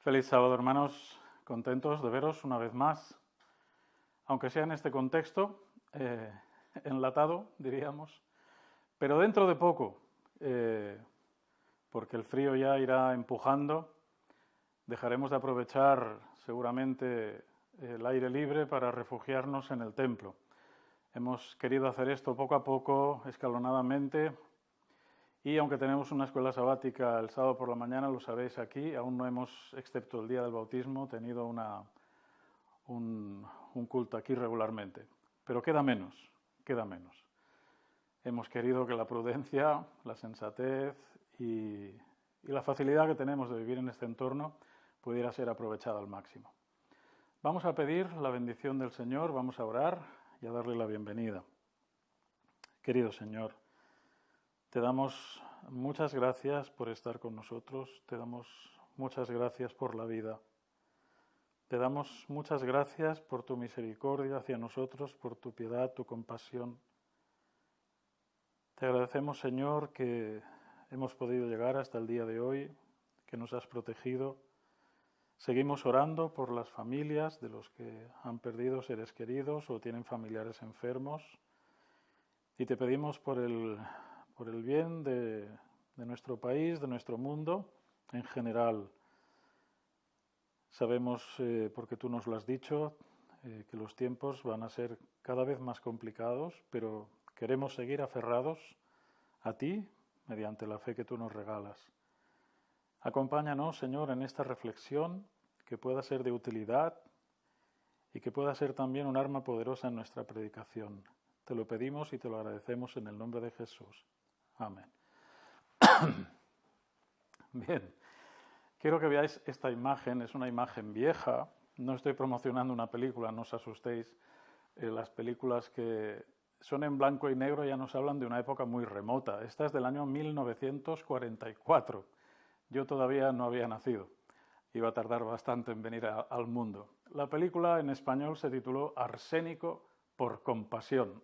Feliz sábado, hermanos, contentos de veros una vez más, aunque sea en este contexto, enlatado, diríamos, pero dentro de poco, porque el frío ya irá empujando, dejaremos de aprovechar seguramente el aire libre para refugiarnos en el templo. Hemos querido hacer esto poco a poco, escalonadamente, y aunque tenemos una escuela sabática el sábado por la mañana, lo sabéis aquí, aún no hemos, excepto el día del bautismo, tenido un culto aquí regularmente. Pero queda menos, queda menos. Hemos querido que la prudencia, la sensatez y la facilidad que tenemos de vivir en este entorno pudiera ser aprovechada al máximo. Vamos a pedir la bendición del Señor, vamos a orar y a darle la bienvenida. Querido Señor, te damos muchas gracias por estar con nosotros, te damos muchas gracias por la vida, te damos muchas gracias por tu misericordia hacia nosotros, por tu piedad, tu compasión. Te agradecemos, Señor, que hemos podido llegar hasta el día de hoy, que nos has protegido. Seguimos orando por las familias de los que han perdido seres queridos o tienen familiares enfermos y te pedimos por el bien de nuestro país, de nuestro mundo en general. Sabemos, porque tú nos lo has dicho, que los tiempos van a ser cada vez más complicados, pero queremos seguir aferrados a ti mediante la fe que tú nos regalas. Acompáñanos, Señor, en esta reflexión que pueda ser de utilidad y que pueda ser también un arma poderosa en nuestra predicación. Te lo pedimos y te lo agradecemos en el nombre de Jesús. Amén. Bien, quiero que veáis esta imagen, es una imagen vieja, no estoy promocionando una película, no os asustéis, las películas que son en blanco y negro ya nos hablan de una época muy remota, esta es del año 1944, yo todavía no había nacido, iba a tardar bastante en venir al mundo. La película en español se tituló Arsénico por compasión.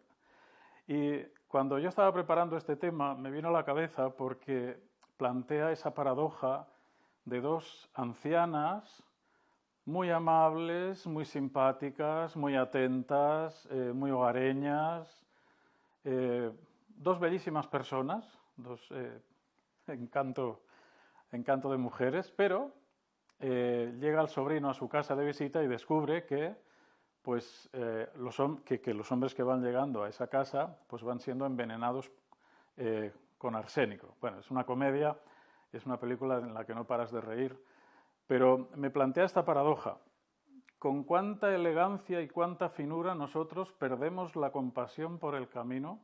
Y cuando yo estaba preparando este tema me vino a la cabeza porque plantea esa paradoja de dos ancianas muy amables, muy simpáticas, muy atentas, muy hogareñas, dos bellísimas personas, dos encanto de mujeres, pero llega el sobrino a su casa de visita y descubre que los hombres que van llegando a esa casa pues van siendo envenenados con arsénico. Bueno, es una comedia, es una película en la que no paras de reír, pero me plantea esta paradoja. Con cuánta elegancia y cuánta finura nosotros perdemos la compasión por el camino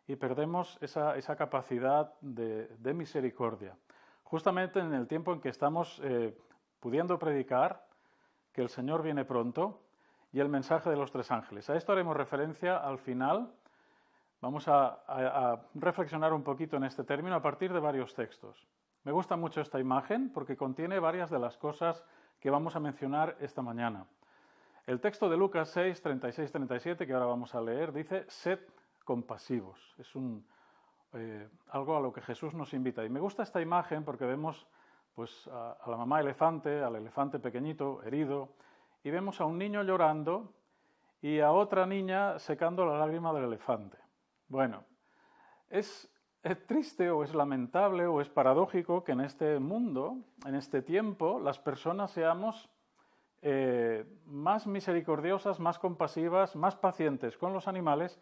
y perdemos esa capacidad de misericordia. Justamente en el tiempo en que estamos pudiendo predicar que el Señor viene pronto y el mensaje de los tres ángeles. A esto haremos referencia al final. Vamos a reflexionar un poquito en este término a partir de varios textos. Me gusta mucho esta imagen porque contiene varias de las cosas que vamos a mencionar esta mañana. El texto de Lucas 6, 36-37, que ahora vamos a leer, dice, sed compasivos. Es algo a lo que Jesús nos invita. Y me gusta esta imagen porque vemos pues, a la mamá elefante, al elefante pequeñito, herido, y vemos a un niño llorando y a otra niña secando la lágrima del elefante. Bueno, es triste o es lamentable o es paradójico que en este mundo, en este tiempo, las personas seamos más misericordiosas, más compasivas, más pacientes con los animales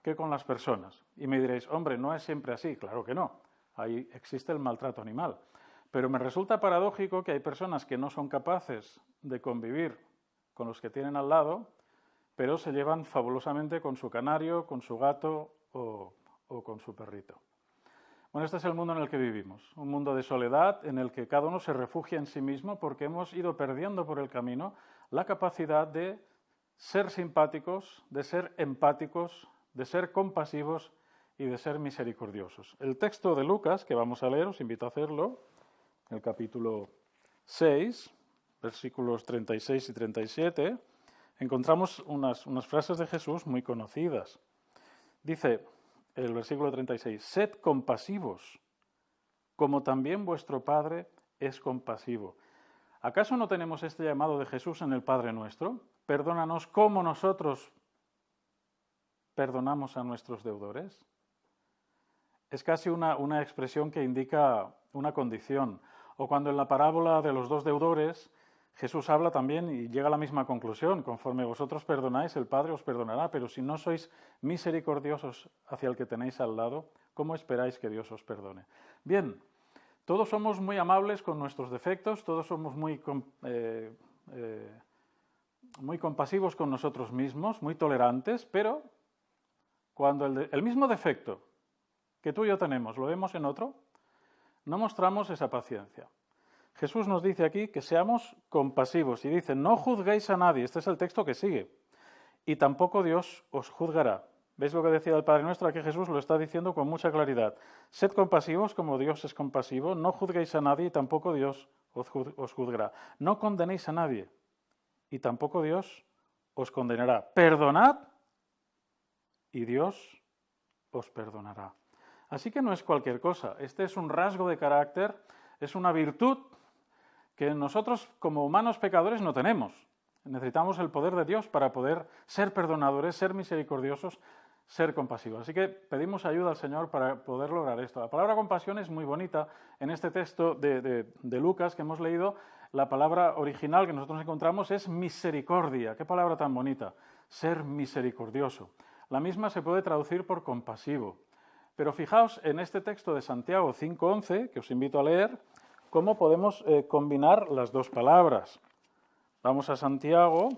que con las personas. Y me diréis, hombre, no es siempre así. Claro que no. Ahí existe el maltrato animal. Pero me resulta paradójico que hay personas que no son capaces de convivir con los que tienen al lado, pero se llevan fabulosamente con su canario, con su gato o con su perrito. Bueno, este es el mundo en el que vivimos, un mundo de soledad en el que cada uno se refugia en sí mismo porque hemos ido perdiendo por el camino la capacidad de ser simpáticos, de ser empáticos, de ser compasivos y de ser misericordiosos. El texto de Lucas, que vamos a leer, os invito a hacerlo, el capítulo 6, versículos 36 y 37, encontramos unas frases de Jesús muy conocidas. Dice el versículo 36, sed compasivos, como también vuestro Padre es compasivo. ¿Acaso no tenemos este llamado de Jesús en el Padre Nuestro? Perdónanos como nosotros perdonamos a nuestros deudores. Es casi una expresión que indica una condición. O cuando en la parábola de los dos deudores Jesús habla también y llega a la misma conclusión: conforme vosotros perdonáis, el Padre os perdonará, pero si no sois misericordiosos hacia el que tenéis al lado, ¿cómo esperáis que Dios os perdone? Bien, todos somos muy amables con nuestros defectos, todos somos muy compasivos con nosotros mismos, muy tolerantes, pero cuando el mismo defecto que tú y yo tenemos lo vemos en otro, no mostramos esa paciencia. Jesús nos dice aquí que seamos compasivos y dice: no juzguéis a nadie. Este es el texto que sigue. Y tampoco Dios os juzgará. ¿Veis lo que decía el Padre Nuestro? Aquí Jesús lo está diciendo con mucha claridad. Sed compasivos como Dios es compasivo, no juzguéis a nadie y tampoco Dios os juzgará. No condenéis a nadie y tampoco Dios os condenará. Perdonad y Dios os perdonará. Así que no es cualquier cosa. Este es un rasgo de carácter, es una virtud que nosotros como humanos pecadores no tenemos. Necesitamos el poder de Dios para poder ser perdonadores, ser misericordiosos, ser compasivos. Así que pedimos ayuda al Señor para poder lograr esto. La palabra compasión es muy bonita. En este texto de Lucas que hemos leído, la palabra original que nosotros encontramos es misericordia. ¡Qué palabra tan bonita! Ser misericordioso. La misma se puede traducir por compasivo. Pero fijaos en este texto de Santiago 5:11, que os invito a leer, cómo podemos combinar las dos palabras. Vamos a Santiago,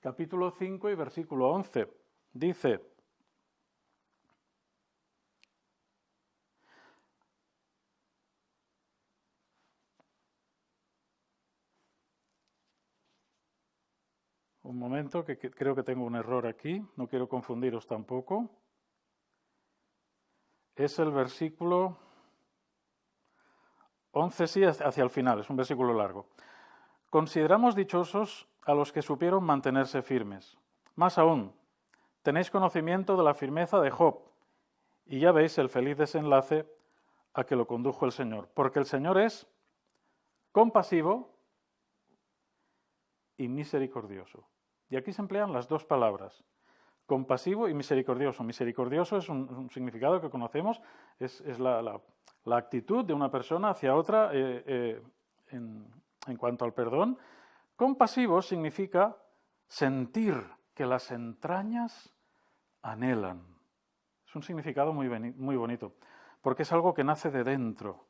capítulo 5 y versículo 11. Dice: un momento, que creo que tengo un error aquí, no quiero confundiros tampoco. Es el versículo 11, sí, hacia el final, es un versículo largo. Consideramos dichosos a los que supieron mantenerse firmes. Más aún, tenéis conocimiento de la firmeza de Job, y ya veis el feliz desenlace a que lo condujo el Señor. Porque el Señor es compasivo y misericordioso. Y aquí se emplean las dos palabras: compasivo y misericordioso. Misericordioso es un significado que conocemos, es la actitud de una persona hacia otra en cuanto al perdón. Compasivo significa sentir que las entrañas anhelan. Es un significado muy bonito, porque es algo que nace de dentro.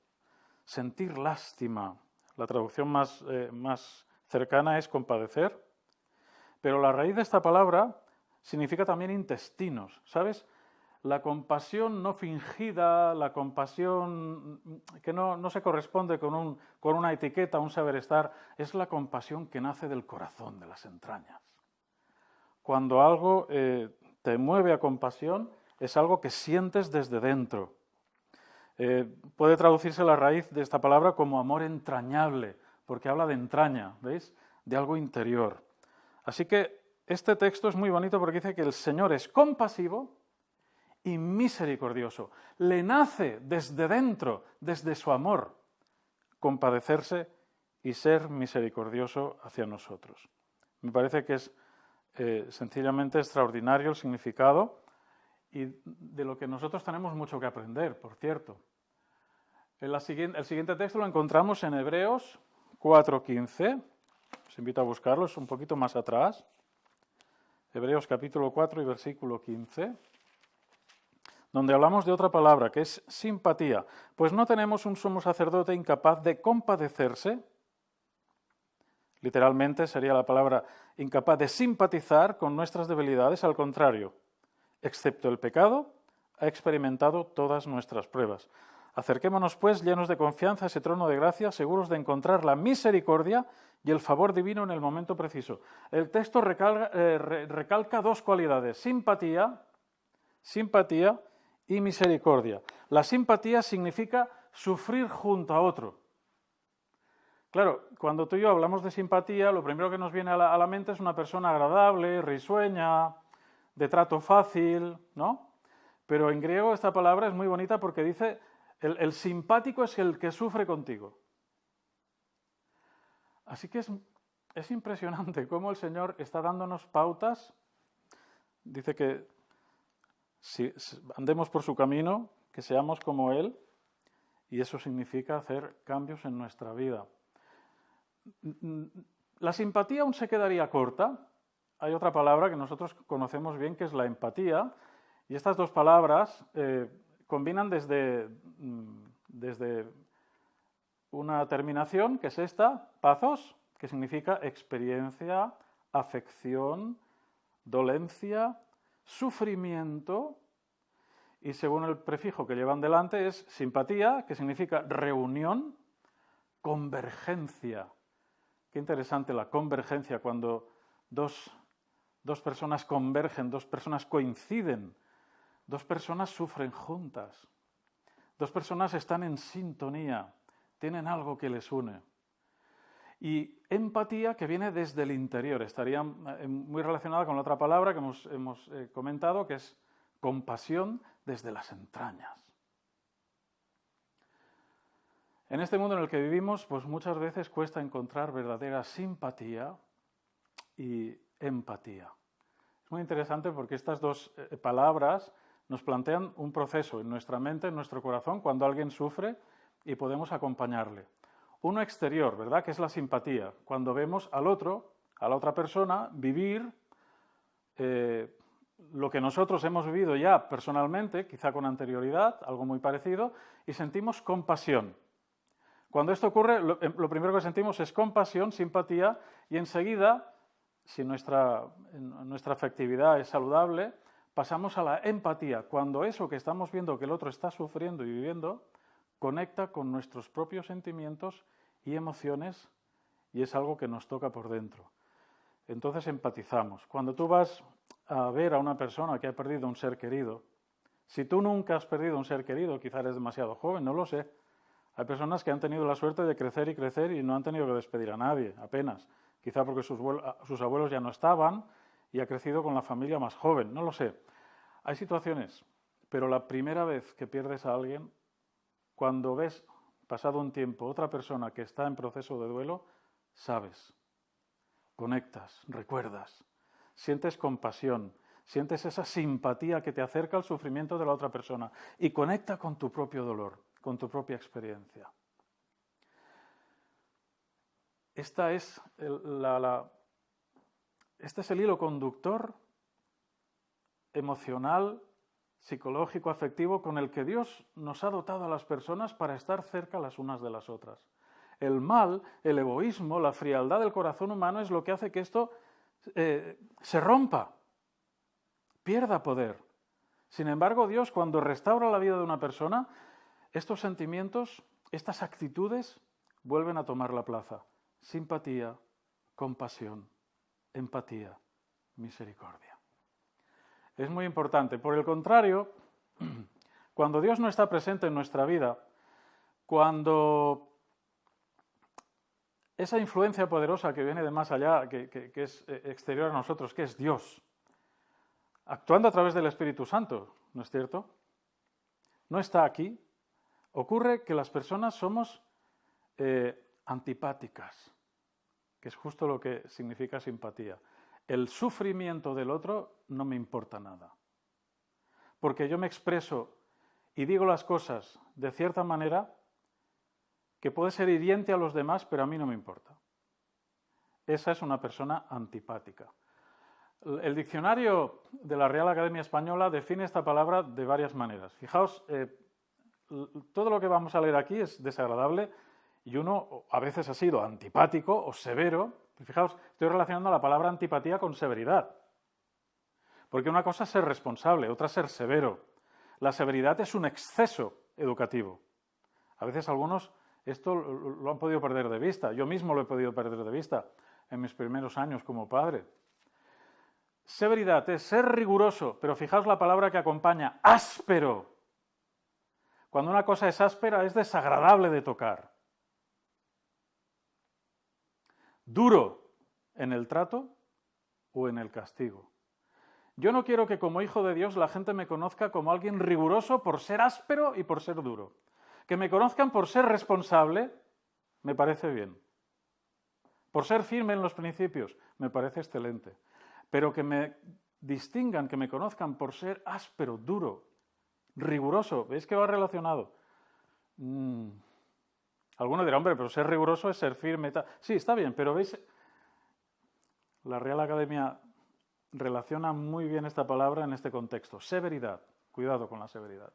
Sentir lástima. La traducción más cercana es compadecer, pero la raíz de esta palabra significa también intestinos, ¿sabes? La compasión no fingida, la compasión que no se corresponde con una etiqueta, un saber estar, es la compasión que nace del corazón, de las entrañas. Cuando algo te mueve a compasión, es algo que sientes desde dentro. Puede traducirse la raíz de esta palabra como amor entrañable, porque habla de entraña, ¿veis? De algo interior. Así que este texto es muy bonito porque dice que el Señor es compasivo y misericordioso. Le nace desde dentro, desde su amor, compadecerse y ser misericordioso hacia nosotros. Me parece que es sencillamente extraordinario el significado y de lo que nosotros tenemos mucho que aprender, por cierto. El siguiente texto lo encontramos en Hebreos 4:15. Os invito a buscarlo, es un poquito más atrás. Hebreos capítulo 4 y versículo 15, donde hablamos de otra palabra, que es simpatía. Pues no tenemos un sumo sacerdote incapaz de compadecerse, literalmente sería la palabra incapaz de simpatizar con nuestras debilidades, al contrario, excepto el pecado, ha experimentado todas nuestras pruebas. Acerquémonos, pues, llenos de confianza a ese trono de gracia, seguros de encontrar la misericordia y el favor divino en el momento preciso. El texto recalca dos cualidades: simpatía y misericordia. La simpatía significa sufrir junto a otro. Claro, cuando tú y yo hablamos de simpatía, lo primero que nos viene a la mente es una persona agradable, risueña, de trato fácil, ¿no? Pero en griego esta palabra es muy bonita porque dice: el simpático es el que sufre contigo. Así que es impresionante cómo el Señor está dándonos pautas. Dice que si andemos por su camino, que seamos como Él, y eso significa hacer cambios en nuestra vida. La simpatía aún se quedaría corta. Hay otra palabra que nosotros conocemos bien, que es la empatía, y estas dos palabras combinan desde una terminación, que es esta, pathos, que significa experiencia, afección, dolencia, sufrimiento, y según el prefijo que llevan delante es simpatía, que significa reunión, convergencia. Qué interesante la convergencia, cuando dos personas convergen, dos personas coinciden, dos personas sufren juntas, dos personas están en sintonía, tienen algo que les une. Y empatía, que viene desde el interior, estaría muy relacionada con la otra palabra que hemos comentado, que es compasión desde las entrañas. En este mundo en el que vivimos, pues muchas veces cuesta encontrar verdadera simpatía y empatía. Es muy interesante porque estas dos palabras nos plantean un proceso en nuestra mente, en nuestro corazón, cuando alguien sufre y podemos acompañarle. Uno exterior, ¿verdad?, que es la simpatía, cuando vemos al otro, a la otra persona, vivir lo que nosotros hemos vivido ya personalmente, quizá con anterioridad, algo muy parecido, y sentimos compasión. Cuando esto ocurre, lo primero que sentimos es compasión, simpatía, y enseguida, si nuestra afectividad es saludable, pasamos a la empatía, cuando eso que estamos viendo que el otro está sufriendo y viviendo conecta con nuestros propios sentimientos y emociones y es algo que nos toca por dentro. Entonces empatizamos. Cuando tú vas a ver a una persona que ha perdido un ser querido, si tú nunca has perdido un ser querido, quizá eres demasiado joven, no lo sé. Hay personas que han tenido la suerte de crecer y crecer y no han tenido que despedir a nadie, apenas. Quizá porque sus abuelos ya no estaban y ha crecido con la familia más joven, no lo sé. Hay situaciones, pero la primera vez que pierdes a alguien, cuando ves, pasado un tiempo, otra persona que está en proceso de duelo, sabes, conectas, recuerdas, sientes compasión, sientes esa simpatía que te acerca al sufrimiento de la otra persona y conecta con tu propio dolor, con tu propia experiencia. Este es el hilo conductor emocional, psicológico, afectivo, con el que Dios nos ha dotado a las personas para estar cerca las unas de las otras. El mal, el egoísmo, la frialdad del corazón humano es lo que hace que esto se rompa, pierda poder. Sin embargo, Dios, cuando restaura la vida de una persona, estos sentimientos, estas actitudes, vuelven a tomar la plaza. Simpatía, compasión, empatía, misericordia. Es muy importante. Por el contrario, cuando Dios no está presente en nuestra vida, cuando esa influencia poderosa que viene de más allá, que es exterior a nosotros, que es Dios, actuando a través del Espíritu Santo, ¿no es cierto?, no está aquí, ocurre que las personas somos antipáticas, que es justo lo que significa simpatía. El sufrimiento del otro no me importa nada, porque yo me expreso y digo las cosas de cierta manera que puede ser hiriente a los demás, pero a mí no me importa. Esa es una persona antipática. El diccionario de la Real Academia Española define esta palabra de varias maneras. Fijaos, todo lo que vamos a leer aquí es desagradable y uno a veces ha sido antipático o severo. Fijaos, estoy relacionando la palabra antipatía con severidad. Porque una cosa es ser responsable, otra es ser severo. La severidad es un exceso educativo. A veces algunos esto lo han podido perder de vista. Yo mismo lo he podido perder de vista en mis primeros años como padre. Severidad es ser riguroso, pero fijaos la palabra que acompaña, áspero. Cuando una cosa es áspera es desagradable de tocar. Duro en el trato o en el castigo. Yo no quiero que como hijo de Dios la gente me conozca como alguien riguroso por ser áspero y por ser duro. Que me conozcan por ser responsable, me parece bien. por ser firme en los principios, me parece excelente. Pero que me distingan, que me conozcan por ser áspero, duro, riguroso, ¿veis que va relacionado? Alguno dirá, hombre, pero ser riguroso es ser firme. Sí, está bien, pero ¿veis? La Real Academia relaciona muy bien esta palabra en este contexto. Severidad. Cuidado con la severidad.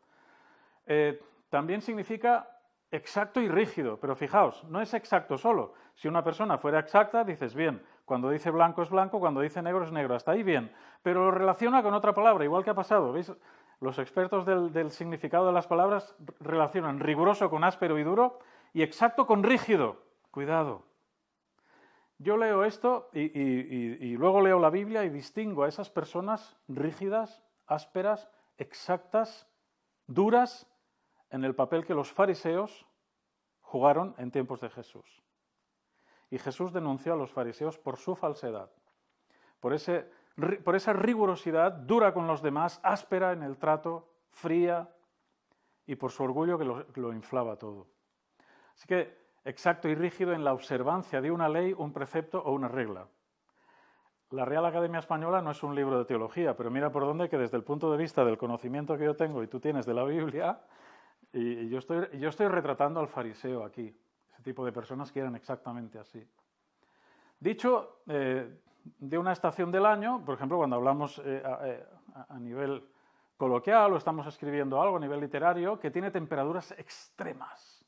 También significa exacto y rígido, pero fijaos, no es exacto solo. Si una persona fuera exacta, dices bien, cuando dice blanco es blanco, cuando dice negro es negro, hasta ahí bien, pero lo relaciona con otra palabra, igual que ha pasado, ¿veis? Los expertos del significado de las palabras relacionan riguroso con áspero y duro y exacto con rígido. Cuidado. Yo leo esto y luego leo la Biblia y distingo a esas personas rígidas, ásperas, exactas, duras, en el papel que los fariseos jugaron en tiempos de Jesús. Y Jesús denunció a los fariseos por su falsedad, por esa rigurosidad dura con los demás, áspera en el trato, fría, y por su orgullo que lo inflaba todo. Así que exacto y rígido en la observancia de una ley, un precepto o una regla. La Real Academia Española no es un libro de teología, pero mira por dónde que desde el punto de vista del conocimiento que yo tengo y tú tienes de la Biblia, y yo estoy retratando al fariseo aquí. Ese tipo de personas que eran exactamente así. Dicho de una estación del año, por ejemplo, cuando hablamos a nivel coloquial o estamos escribiendo algo a nivel literario, que tiene temperaturas extremas,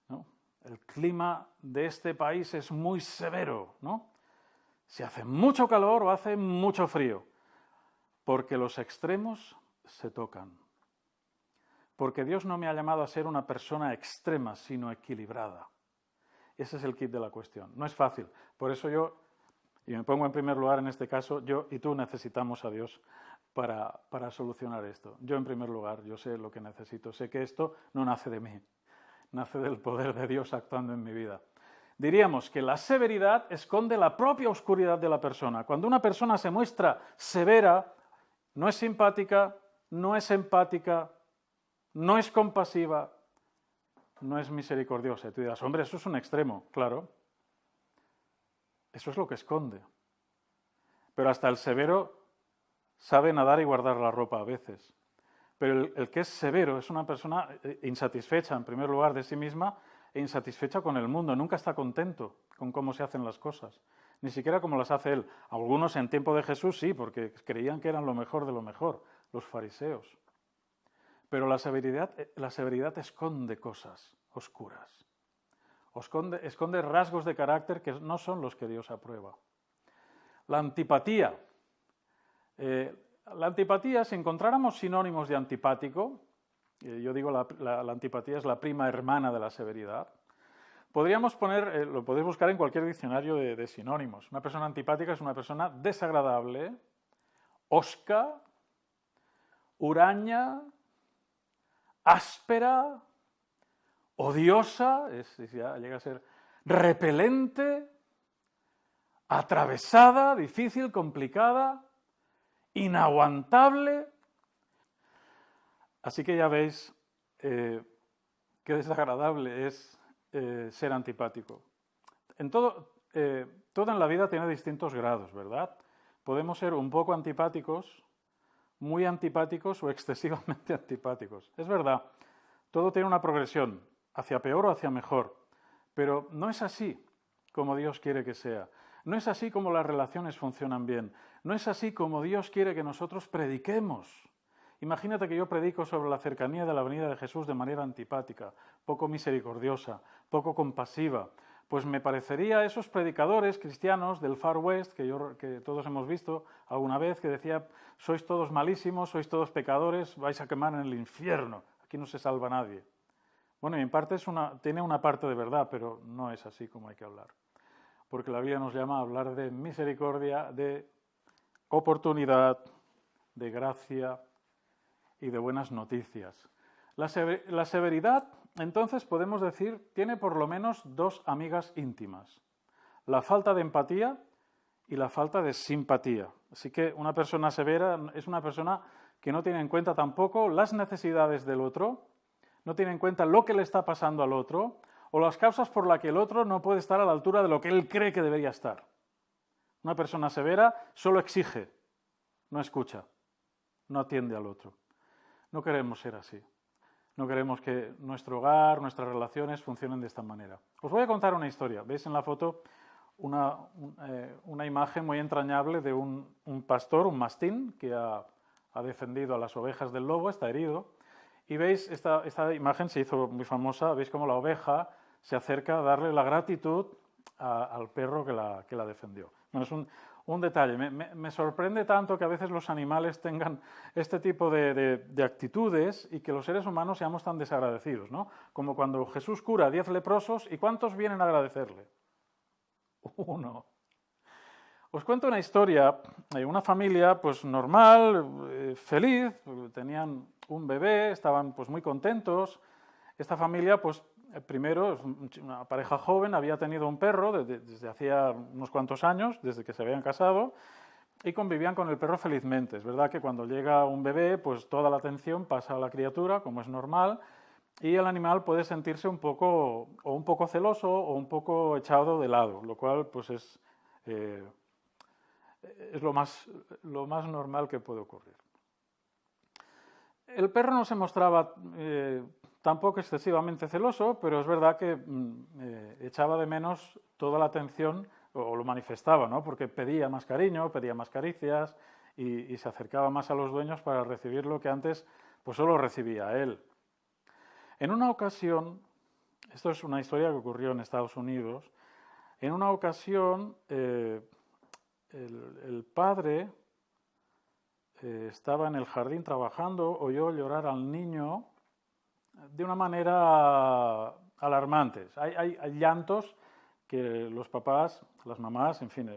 ¿no? El clima de este país es muy severo, ¿no? Si hace mucho calor o hace mucho frío, porque los extremos se tocan. Porque Dios no me ha llamado a ser una persona extrema, sino equilibrada. Ese es el kit de la cuestión. No es fácil. Por eso yo, y me pongo en primer lugar en este caso, yo y tú necesitamos a Dios para solucionar esto. Yo en primer lugar, yo sé lo que necesito. Sé que esto no nace de mí, nace del poder de Dios actuando en mi vida. Diríamos que la severidad esconde la propia oscuridad de la persona. Cuando una persona se muestra severa, no es simpática, no es empática, no es compasiva, no es misericordiosa. Y tú dirás, hombre, eso es un extremo. Claro, eso es lo que esconde. Pero hasta el severo sabe nadar y guardar la ropa a veces. Pero el que es severo es una persona insatisfecha, en primer lugar, de sí misma e insatisfecha con el mundo. Nunca está contento con cómo se hacen las cosas, ni siquiera como las hace él. Algunos en tiempo de Jesús sí, porque creían que eran lo mejor de lo mejor, los fariseos. Pero la severidad esconde cosas oscuras, esconde rasgos de carácter que no son los que Dios aprueba. La antipatía. La antipatía, si encontráramos sinónimos de antipático, yo digo la antipatía es la prima hermana de la severidad, podríamos poner, lo podéis buscar en cualquier diccionario de sinónimos. Una persona antipática es una persona desagradable, hosca, huraña, áspera, odiosa, ya llega a ser repelente, atravesada, difícil, complicada, inaguantable. Así que ya veis qué desagradable es ser antipático. Todo en la vida tiene distintos grados, ¿verdad? Podemos ser un poco antipáticos, muy antipáticos o excesivamente antipáticos. Es verdad, todo tiene una progresión, hacia peor o hacia mejor, pero no es así como Dios quiere que sea. No es así como las relaciones funcionan bien. No es así como Dios quiere que nosotros prediquemos. Imagínate que yo predico sobre la cercanía de la venida de Jesús de manera antipática, poco misericordiosa, poco compasiva. Pues me parecería a esos predicadores cristianos del Far West, que todos hemos visto alguna vez, que decía, sois todos malísimos, sois todos pecadores, vais a quemar en el infierno, aquí no se salva nadie. Bueno, y en parte tiene una parte de verdad, pero no es así como hay que hablar. Porque la Biblia nos llama a hablar de misericordia, de oportunidad, de gracia y de buenas noticias. La severidad, entonces, podemos decir, tiene por lo menos dos amigas íntimas. La falta de empatía y la falta de simpatía. Así que una persona severa es una persona que no tiene en cuenta tampoco las necesidades del otro, no tiene en cuenta lo que le está pasando al otro, o las causas por las que el otro no puede estar a la altura de lo que él cree que debería estar. Una persona severa solo exige, no escucha, no atiende al otro. No queremos ser así. No queremos que nuestro hogar, nuestras relaciones funcionen de esta manera. Os voy a contar una historia. ¿Veis en la foto una imagen muy entrañable de un pastor, un mastín, que ha defendido a las ovejas del lobo, está herido? Y veis, esta imagen se hizo muy famosa, veis cómo la oveja se acerca a darle la gratitud al perro que la defendió. Bueno, es un detalle. Me sorprende tanto que a veces los animales tengan este tipo de actitudes y que los seres humanos seamos tan desagradecidos, ¿no? Como cuando Jesús cura a 10 leprosos, ¿y cuántos vienen a agradecerle? Uno. Os cuento una historia de una familia pues normal, feliz, tenían un bebé, estaban pues muy contentos. Esta familia pues primero, una pareja joven, había tenido un perro desde hacía unos cuantos años, desde que se habían casado, y convivían con el perro felizmente. Es verdad que cuando llega un bebé, pues toda la atención pasa a la criatura, como es normal, y el animal puede sentirse un poco celoso o un poco echado de lado, lo cual pues es lo más normal que puede ocurrir. El perro no se mostraba tampoco excesivamente celoso, pero es verdad que echaba de menos toda la atención, o lo manifestaba, ¿no? Porque pedía más cariño, pedía más caricias y se acercaba más a los dueños para recibir lo que antes pues solo recibía él. En una ocasión, esto es una historia que ocurrió en Estados Unidos, en una ocasión el padre estaba en el jardín trabajando, oyó llorar al niño de una manera alarmante. Hay llantos que los papás, las mamás, en fin,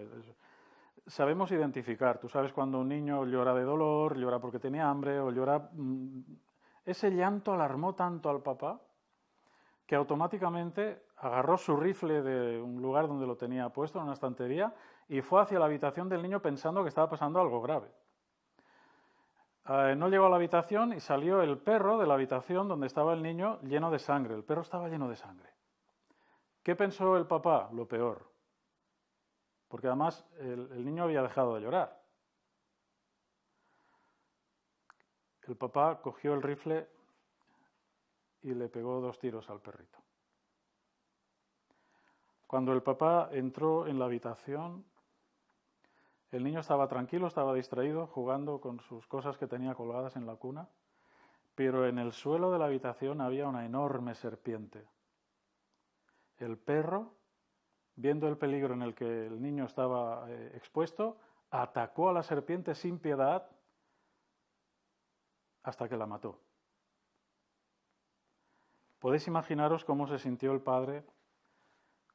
sabemos identificar. Tú sabes cuando un niño llora de dolor, llora porque tiene hambre o llora... Ese llanto alarmó tanto al papá que automáticamente agarró su rifle de un lugar donde lo tenía puesto, en una estantería, y fue hacia la habitación del niño pensando que estaba pasando algo grave. No llegó a la habitación y salió el perro de la habitación donde estaba el niño lleno de sangre. El perro estaba lleno de sangre. ¿Qué pensó el papá? Lo peor. Porque además el niño había dejado de llorar. El papá cogió el rifle y le pegó 2 tiros al perrito. Cuando el papá entró en la habitación, el niño estaba tranquilo, estaba distraído, jugando con sus cosas que tenía colgadas en la cuna, pero en el suelo de la habitación había una enorme serpiente. El perro, viendo el peligro en el que el niño estaba expuesto, atacó a la serpiente sin piedad hasta que la mató. Podéis imaginaros cómo se sintió el padre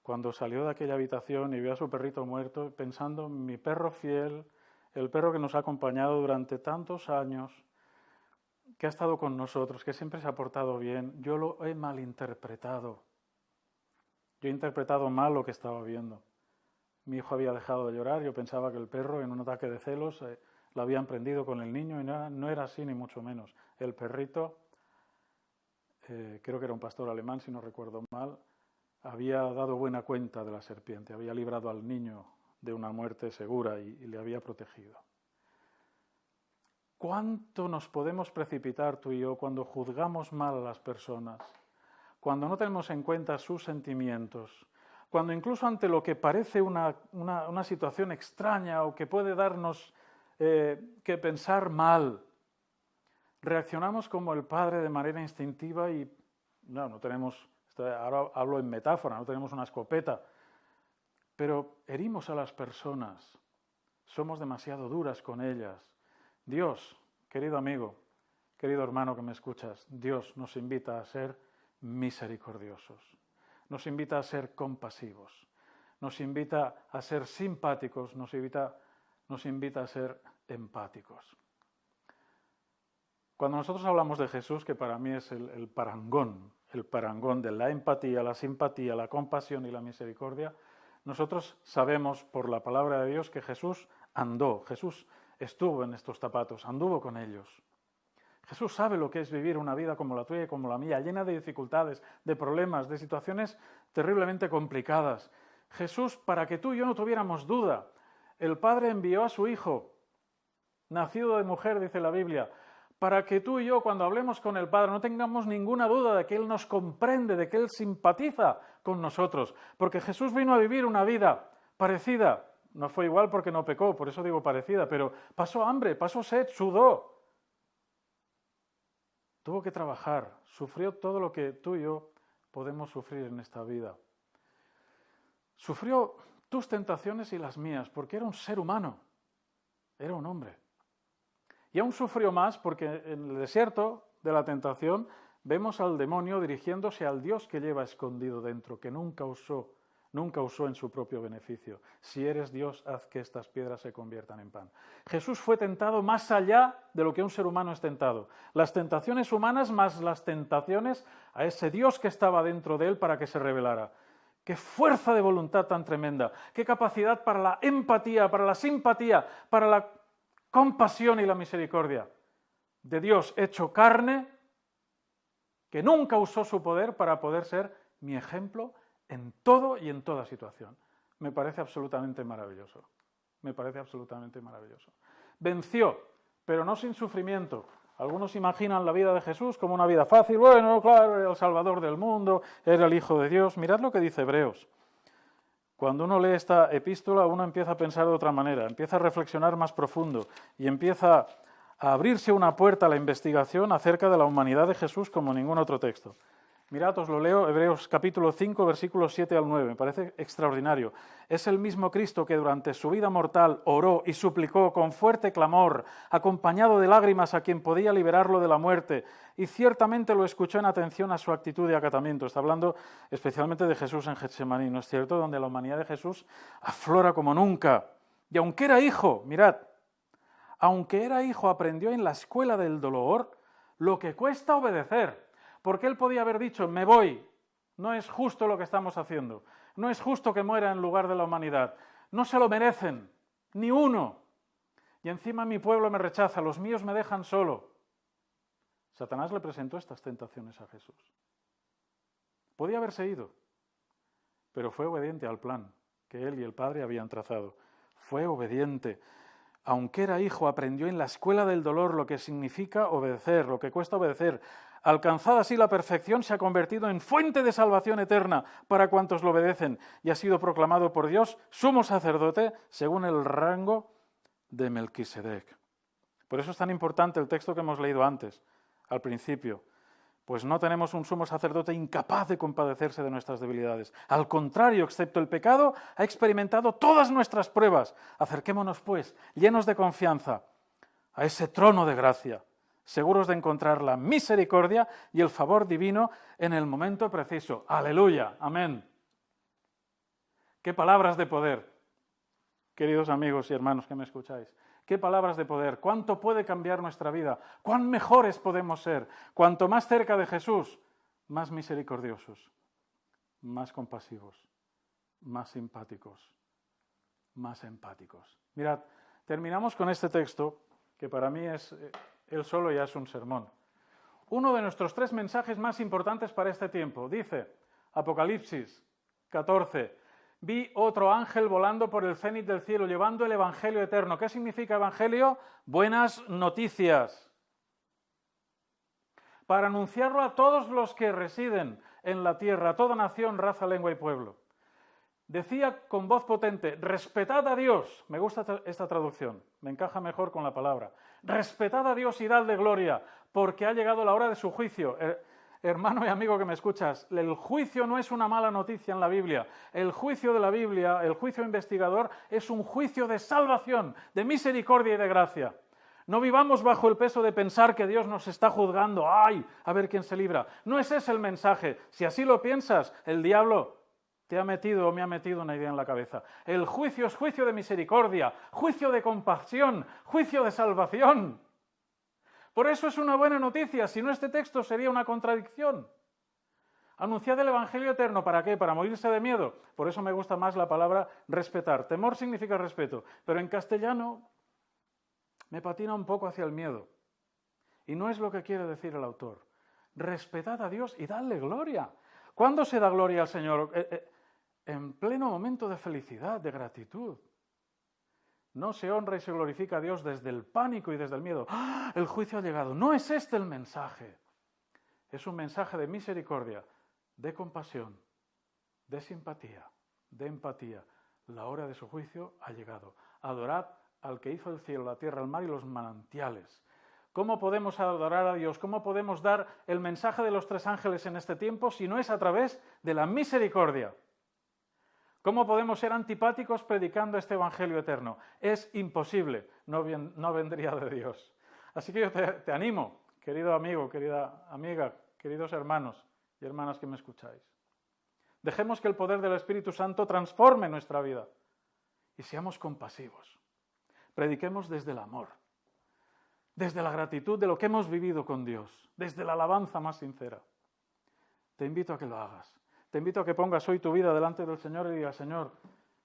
cuando salió de aquella habitación y vio a su perrito muerto, pensando, mi perro fiel, el perro que nos ha acompañado durante tantos años, que ha estado con nosotros, que siempre se ha portado bien, yo lo he malinterpretado. Yo he interpretado mal lo que estaba viendo. Mi hijo había dejado de llorar, yo pensaba que el perro, en un ataque de celos, lo habían prendido con el niño y no era así, ni mucho menos. El perrito, creo que era un pastor alemán, si no recuerdo mal, había dado buena cuenta de la serpiente, había librado al niño de una muerte segura y le había protegido. ¿Cuánto nos podemos precipitar tú y yo cuando juzgamos mal a las personas? Cuando no tenemos en cuenta sus sentimientos, cuando incluso ante lo que parece una situación extraña o que puede darnos que pensar mal, reaccionamos como el padre de manera instintiva y no tenemos, ahora hablo en metáfora, no tenemos una escopeta, pero herimos a las personas, somos demasiado duras con ellas. Dios, querido amigo, querido hermano que me escuchas, Dios nos invita a ser misericordiosos, nos invita a ser compasivos, nos invita a ser simpáticos, nos invita a ser empáticos. Cuando nosotros hablamos de Jesús, que para mí es el parangón de la empatía, la simpatía, la compasión y la misericordia, nosotros sabemos por la palabra de Dios que Jesús estuvo en estos zapatos, anduvo con ellos. Jesús sabe lo que es vivir una vida como la tuya y como la mía, llena de dificultades, de problemas, de situaciones terriblemente complicadas. Jesús, para que tú y yo no tuviéramos duda, el Padre envió a su Hijo, nacido de mujer, dice la Biblia, para que tú y yo, cuando hablemos con el Padre, no tengamos ninguna duda de que Él nos comprende, de que Él simpatiza con nosotros, porque Jesús vino a vivir una vida parecida. No fue igual porque no pecó, por eso digo parecida, pero pasó hambre, pasó sed, sudó. Tuvo que trabajar, sufrió todo lo que tú y yo podemos sufrir en esta vida. Sufrió tus tentaciones y las mías, porque era un ser humano, era un hombre. Y aún sufrió más porque en el desierto de la tentación vemos al demonio dirigiéndose al Dios que lleva escondido dentro, que nunca usó en su propio beneficio. Si eres Dios, haz que estas piedras se conviertan en pan. Jesús fue tentado más allá de lo que un ser humano es tentado. Las tentaciones humanas más las tentaciones a ese Dios que estaba dentro de él para que se revelara. ¡Qué fuerza de voluntad tan tremenda! ¡Qué capacidad para la empatía, para la simpatía, para la compasión y la misericordia de Dios hecho carne, que nunca usó su poder para poder ser mi ejemplo en todo y en toda situación! Me parece absolutamente maravilloso. Me parece absolutamente maravilloso. Venció, pero no sin sufrimiento. Algunos imaginan la vida de Jesús como una vida fácil. Bueno, claro, era el Salvador del mundo, era el Hijo de Dios. Mirad lo que dice Hebreos. Cuando uno lee esta epístola, uno empieza a pensar de otra manera, empieza a reflexionar más profundo y empieza a abrirse una puerta a la investigación acerca de la humanidad de Jesús como ningún otro texto. Mirad, os lo leo, Hebreos capítulo 5, versículos 7 al 9, me parece extraordinario. Es el mismo Cristo que durante su vida mortal oró y suplicó con fuerte clamor, acompañado de lágrimas a quien podía liberarlo de la muerte, y ciertamente lo escuchó en atención a su actitud de acatamiento. Está hablando especialmente de Jesús en Getsemaní, ¿no es cierto?, donde la humanidad de Jesús aflora como nunca. Y aunque era hijo, mirad, aunque era hijo, aprendió en la escuela del dolor lo que cuesta obedecer. Porque él podía haber dicho, me voy, no es justo lo que estamos haciendo, no es justo que muera en lugar de la humanidad, no se lo merecen, ni uno, y encima mi pueblo me rechaza, los míos me dejan solo. Satanás le presentó estas tentaciones a Jesús. Podía haberse ido, pero fue obediente al plan que él y el Padre habían trazado. Fue obediente. Aunque era hijo, aprendió en la escuela del dolor lo que significa obedecer, lo que cuesta obedecer. Alcanzada así la perfección, se ha convertido en fuente de salvación eterna para cuantos lo obedecen y ha sido proclamado por Dios sumo sacerdote según el rango de Melquisedec. Por eso es tan importante el texto que hemos leído antes, al principio. Pues no tenemos un sumo sacerdote incapaz de compadecerse de nuestras debilidades. Al contrario, excepto el pecado, ha experimentado todas nuestras pruebas. Acerquémonos, pues, llenos de confianza, a ese trono de gracia, seguros de encontrar la misericordia y el favor divino en el momento preciso. ¡Aleluya! ¡Amén! ¡Qué palabras de poder! Queridos amigos y hermanos que me escucháis. ¡Qué palabras de poder! ¿Cuánto puede cambiar nuestra vida? ¿Cuán mejores podemos ser? Cuanto más cerca de Jesús, más misericordiosos, más compasivos, más simpáticos, más empáticos. Mirad, terminamos con este texto, que para mí es, él solo ya es un sermón. Uno de nuestros 3 mensajes más importantes para este tiempo. Dice, Apocalipsis 14, vi otro ángel volando por el cénit del cielo, llevando el Evangelio eterno. ¿Qué significa Evangelio? Buenas noticias. Para anunciarlo a todos los que residen en la tierra, a toda nación, raza, lengua y pueblo. Decía con voz potente, respetad a Dios. Me gusta esta traducción, me encaja mejor con la palabra. Respetad a Dios y dadle gloria, porque ha llegado la hora de su juicio. Hermano y amigo que me escuchas, el juicio no es una mala noticia en la Biblia. El juicio de la Biblia, el juicio investigador, es un juicio de salvación, de misericordia y de gracia. No vivamos bajo el peso de pensar que Dios nos está juzgando. ¡Ay! A ver quién se libra. No es ese el mensaje. Si así lo piensas, el diablo te ha metido o me ha metido una idea en la cabeza. El juicio es juicio de misericordia, juicio de compasión, juicio de salvación. Por eso es una buena noticia, si no este texto sería una contradicción. Anunciad el Evangelio eterno, ¿para qué? ¿Para morirse de miedo? Por eso me gusta más la palabra respetar. Temor significa respeto, pero en castellano me patina un poco hacia el miedo. Y no es lo que quiere decir el autor. Respetad a Dios y dadle gloria. ¿Cuándo se da gloria al Señor? En pleno momento de felicidad, de gratitud. No se honra y se glorifica a Dios desde el pánico y desde el miedo. ¡Ah! El juicio ha llegado. No es este el mensaje. Es un mensaje de misericordia, de compasión, de simpatía, de empatía. La hora de su juicio ha llegado. Adorad al que hizo el cielo, la tierra, el mar y los manantiales. ¿Cómo podemos adorar a Dios? ¿Cómo podemos dar el mensaje de los 3 ángeles en este tiempo si no es a través de la misericordia? ¿Cómo podemos ser antipáticos predicando este evangelio eterno? Es imposible, no vendría de Dios. Así que yo te animo, querido amigo, querida amiga, queridos hermanos y hermanas que me escucháis. Dejemos que el poder del Espíritu Santo transforme nuestra vida y seamos compasivos. Prediquemos desde el amor, desde la gratitud de lo que hemos vivido con Dios, desde la alabanza más sincera. Te invito a que lo hagas. Te invito a que pongas hoy tu vida delante del Señor y digas, Señor,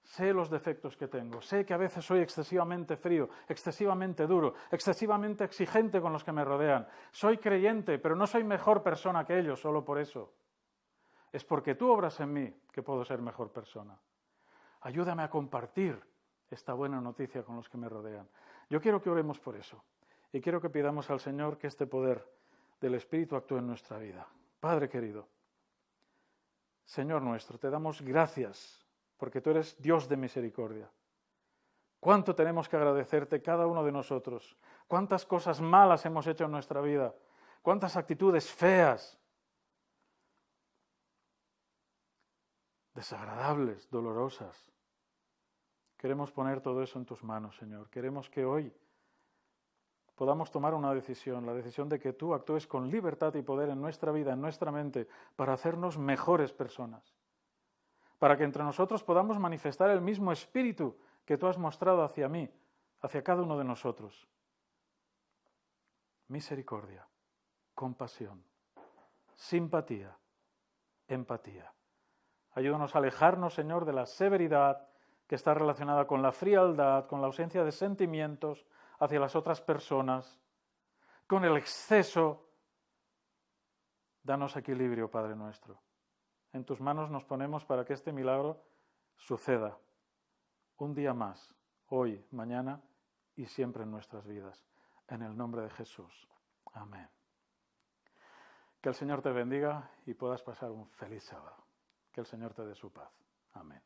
sé los defectos que tengo, sé que a veces soy excesivamente frío, excesivamente duro, excesivamente exigente con los que me rodean. Soy creyente, pero no soy mejor persona que ellos solo por eso. Es porque tú obras en mí que puedo ser mejor persona. Ayúdame a compartir esta buena noticia con los que me rodean. Yo quiero que oremos por eso y quiero que pidamos al Señor que este poder del Espíritu actúe en nuestra vida. Padre querido, Señor nuestro, te damos gracias porque tú eres Dios de misericordia. ¿Cuánto tenemos que agradecerte cada uno de nosotros? ¿Cuántas cosas malas hemos hecho en nuestra vida? ¿Cuántas actitudes feas, desagradables, dolorosas? Queremos poner todo eso en tus manos, Señor. Queremos que hoy podamos tomar una decisión, la decisión de que tú actúes con libertad y poder en nuestra vida, en nuestra mente, para hacernos mejores personas. Para que entre nosotros podamos manifestar el mismo espíritu que tú has mostrado hacia mí, hacia cada uno de nosotros. Misericordia, compasión, simpatía, empatía. Ayúdanos a alejarnos, Señor, de la severidad que está relacionada con la frialdad, con la ausencia de sentimientos hacia las otras personas, con el exceso. Danos equilibrio, Padre nuestro. En tus manos nos ponemos para que este milagro suceda un día más, hoy, mañana y siempre en nuestras vidas. En el nombre de Jesús. Amén. Que el Señor te bendiga y puedas pasar un feliz sábado. Que el Señor te dé su paz. Amén.